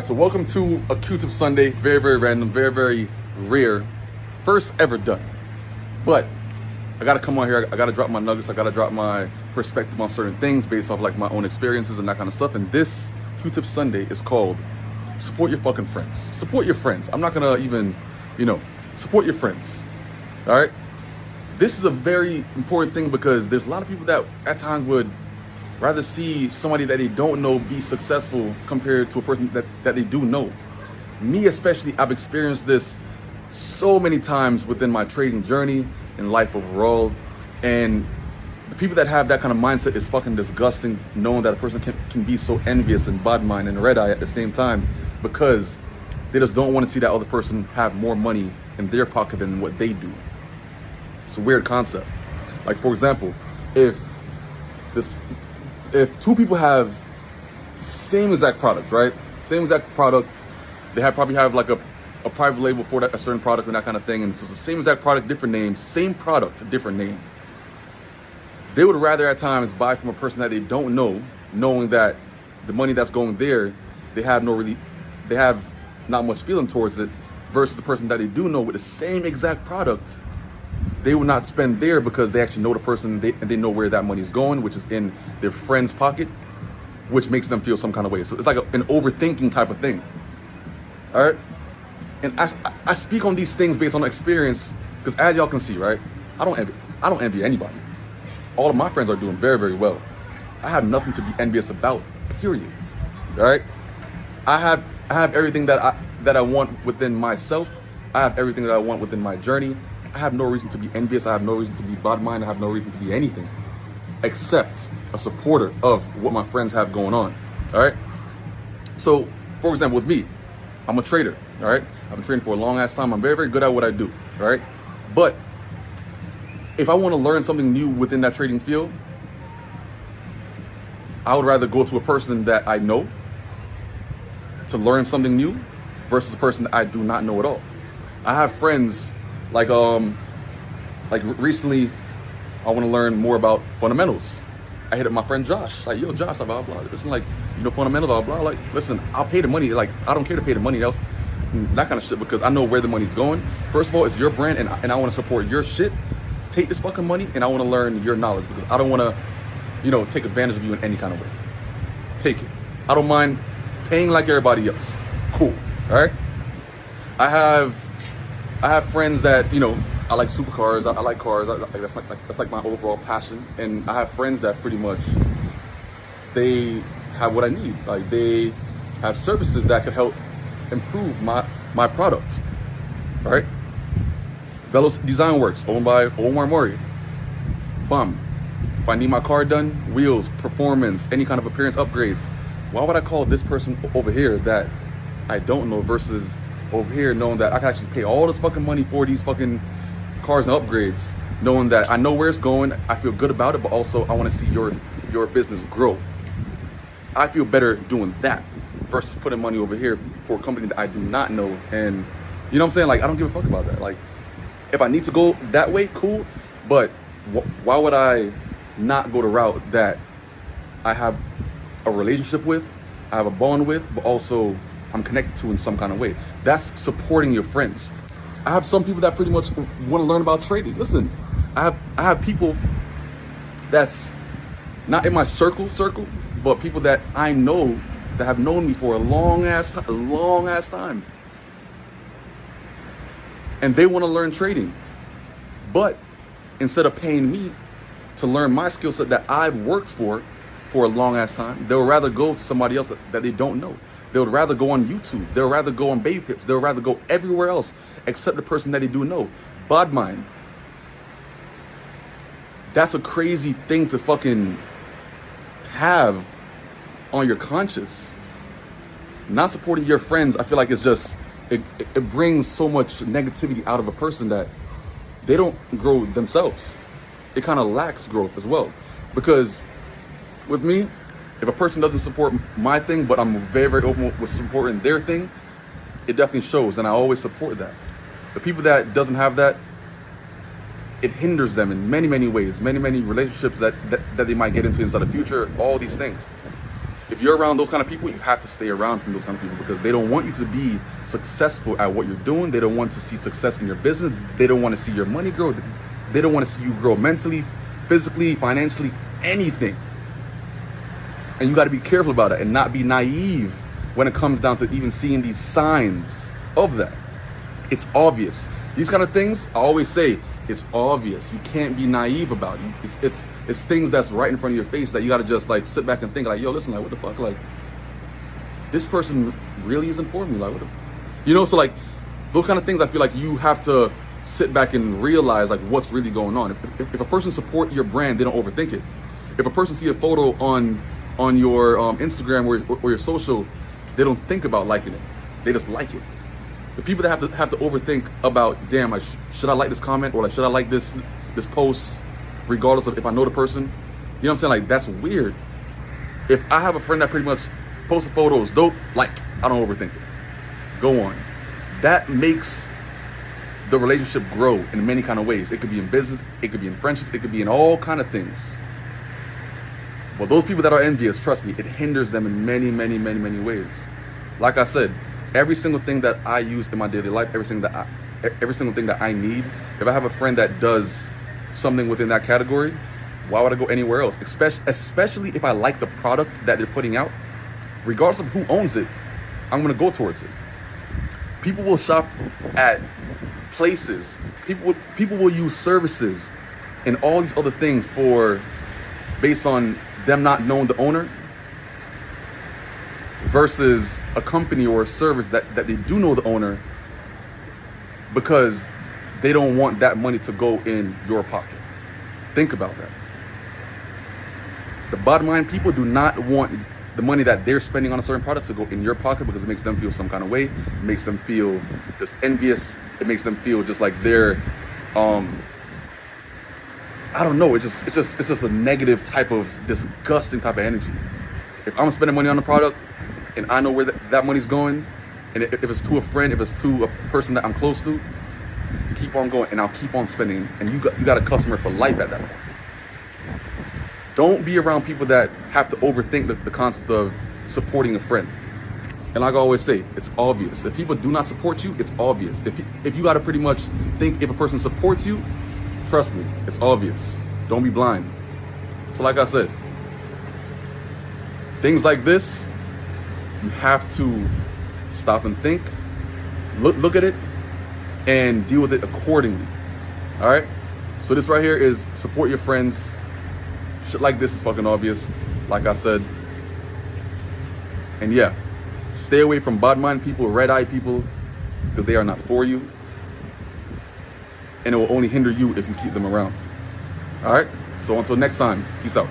So welcome to a Q-Tip Sunday. Very, very random, very, very rare. First ever done. But I gotta come on here, I gotta drop my nuggets, I gotta drop my perspective on certain things based off like my own experiences and that kind of stuff. And this Q-Tip Sunday is called Support Your Fucking Friends. Support your friends. I'm not gonna even, support your friends. All right? This is a very important thing because there's a lot of people that at times would rather see somebody that they don't know be successful compared to a person that they do know. Me especially, I've experienced this so many times within my trading journey and life overall. And the people that have that kind of mindset is fucking disgusting, knowing that a person can be so envious and bad mind and red eye at the same time because they just don't want to see that other person have more money in their pocket than what they do. It's a weird concept. Like, for example, if two people have same exact product, right? Same exact product, they probably have like a private label for a certain product and that kind of thing. And so it's the same exact product, different name, same product, different name. They would rather at times buy from a person that they don't know, knowing that the money that's going there, they have not much feeling towards it, versus the person that they do know with the same exact product. They will not spend there because they actually know the person and they know where that money is going, which is in their friend's pocket, which makes them feel some kind of way. So it's like an overthinking type of thing. All right. And I speak on these things based on experience because, as y'all can see, right, I don't envy anybody. All of my friends are doing very, very well. I have nothing to be envious about, period. All right. I have everything that I want within myself. I have everything that I want within my journey. I have no reason to be envious. I have no reason to be bad mind. I have no reason to be anything except a supporter of what my friends have going on. All right. So, for example, with me, I'm a trader. All right. I've been trading for a long ass time. I'm very, very good at what I do. All right. But if I want to learn something new within that trading field, I would rather go to a person that I know to learn something new versus a person that I do not know at all. I have friends like recently, I want to learn more about fundamentals. I hit up my friend Josh, like, yo, Josh, blah, blah, blah. Listen, like, fundamentals, blah, blah. Like, listen, I'll pay the money. Like, I don't care to pay the money else, that kind of shit, because I know where the money's going. First of all, it's your brand, and I want to support your shit. Take this fucking money, and I want to learn your knowledge because I don't want to, take advantage of you in any kind of way. Take it. I don't mind paying like everybody else. Cool. All right. I have friends that, I like supercars. I like cars. That's like my overall passion. And I have friends that pretty much, they have what I need. Like, they have services that could help improve my product. All right. Velos Design Works, owned by Omar Murray. Bum. If I need my car done, wheels, performance, any kind of appearance upgrades, why would I call this person over here that I don't know versus over here knowing that I can actually pay all this fucking money for these fucking cars and upgrades, knowing that I know where it's going, I feel good about it, but also I want to see your business grow. I feel better doing that versus putting money over here for a company that I do not know. And you know what I'm saying? Like, I don't give a fuck about that. Like, if I need to go that way, cool, but why would I not go the route that I have a relationship with, I have a bond with, but also I'm connected to in some kind of way? That's supporting your friends. I have some people that pretty much want to learn about trading. Listen, I have people that's not in my circle, but people that I know that have known me for a long ass time. And they want to learn trading. But instead of paying me to learn my skill set that I've worked for a long ass time, they would rather go to somebody else that they don't know. They would rather go on YouTube. They would rather go on Baby Pips. They would rather go everywhere else except the person that they do know. Bad mind. That's a crazy thing to fucking have on your conscience. Not supporting your friends, I feel like it's just, it brings so much negativity out of a person that they don't grow themselves. It kind of lacks growth as well. Because with me, if a person doesn't support my thing, but I'm very, very open with supporting their thing, it definitely shows, and I always support that. The people that doesn't have that, it hinders them in many, many ways, many relationships that they might get into inside the future, all these things. If you're around those kind of people, you have to stay around from those kind of people, because they don't want you to be successful at what you're doing. They don't want to see success in your business. They don't want to see your money grow. They don't want to see you grow mentally, physically, financially, anything. And you got to be careful about it and not be naive when it comes down to even seeing these signs of that. It's obvious. These kind of things, I always say, it's obvious. You can't be naive about it. It's things that's right in front of your face that you got to just like sit back and think like, yo, listen, like, what the fuck? Like, this person really isn't for me. Like, what the, you know, so like those kind of things, I feel like you have to sit back and realize like what's really going on. If a person support your brand, they don't overthink it. If a person see a photo on your Instagram or your social, they don't think about liking it. They just like it. The people that have to overthink about, damn, like, should I like this comment, or like, should I like this post, regardless of if I know the person? You know what I'm saying? Like, that's weird. If I have a friend that pretty much posts photos, dope, like, I don't overthink it. Go on. That makes the relationship grow in many kind of ways. It could be in business, it could be in friendship, it could be in all kind of things. But those people that are envious, trust me, it hinders them in many, many, many, many ways. Like I said, every single thing that I use in my daily life, every single thing that I need, if I have a friend that does something within that category, why would I go anywhere else? Especially if I like the product that they're putting out, regardless of who owns it, I'm gonna go towards it. People will shop at places. People will use services and all these other things based on them not knowing the owner, versus a company or a service that they do know the owner, because they don't want that money to go in your pocket. Think about that. The bottom line, people do not want the money that they're spending on a certain product to go in your pocket, because it makes them feel some kind of way. It makes them feel just envious. It makes them feel just like they're, I don't know. It's just a negative type of disgusting type of energy. If I'm spending money on a product and I know where that money's going, and if it's to a friend, if it's to a person that I'm close to, keep on going, and I'll keep on spending, and you got a customer for life at that point. Don't be around people that have to overthink the concept of supporting a friend. And like I always say, it's obvious. If people do not support you, it's obvious. If you got to pretty much think if a person supports you, trust me, it's obvious. Don't be blind. So like I said, things like this, you have to stop and think, look at it, and deal with it accordingly. All right? So this right here is support your friends. Shit like this is fucking obvious, like I said. And yeah, stay away from bad-mind people, red-eye people, because they are not for you. And it will only hinder you if you keep them around. All right? So until next time, peace out.